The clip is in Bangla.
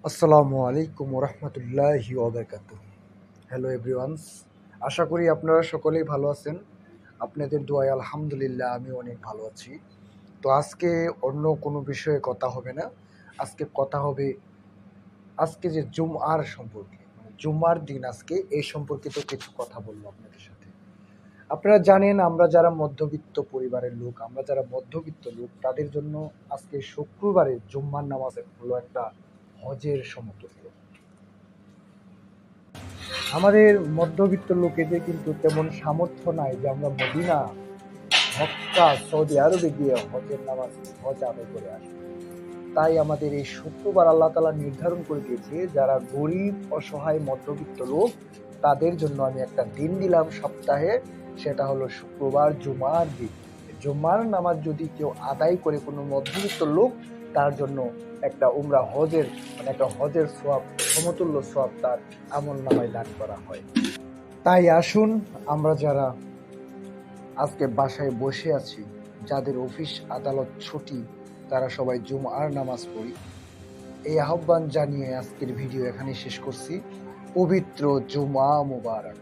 আসসালামু আলাইকুম রহমতুল্লাহি ওবারাকাতুহ। হ্যালো এভরিওয়ানস, আশা করি আপনারা সকলেই ভালো আছেন। আপনাদের দোয়ায় আলহামদুলিল্লাহ আমি অনেক ভালো আছি। তো আজকে অন্য কোনো বিষয়ে কথা হবে না। আজকে কথা হবে আজকে যে জুমআর সম্পর্কে, মানে জুম্মার দিন আজকে এই সম্পর্কিত কিছু কথা বলবো আপনাদের সাথে। আপনারা জানেন, আমরা যারা মধ্যবিত্ত পরিবারের লোক, আমরা যারা মধ্যবিত্ত লোক, তাদের জন্য আজকে শুক্রবারে জুম্মার নামাজ হলো একটা হজের সমতুল্য। আমাদের মধ্যবিত্ত লোকেদের কিন্তু তেমন সামর্থ্য নাই যে আমরা মদিনা, মক্কা, সৌদি আরবে গিয়ে হজ আদায় করে আসবো। তাই আমাদের এই শুক্রবার আল্লাহ তাআলা নির্ধারণ করে দিয়েছে, যারা গরিব অসহায় মধ্যবিত্ত লোক তাদের জন্য আমি একটা দিন দিলাম সপ্তাহে, সেটা হলো শুক্রবার জুমার দিন। জুমার নামাজ যদি কেউ আদায় করে কোনো মধ্যবিত্ত লোক, তার জন্য একটা উমরা হজের মানে একটা হজের সওয়াব, সমতুল্য সওয়াব তার আমলনামায় দান করা হয়। তাই আসুন, আমরা যারা আজকে বাসায় বসে আছি, যাদের অফিস আদালত ছুটি, তারা সবাই জুমার নামাজ পড়ি। এই আহ্বান জানিয়ে আজকের ভিডিও এখানে শেষ করছি। পবিত্র জুমা মুবারক।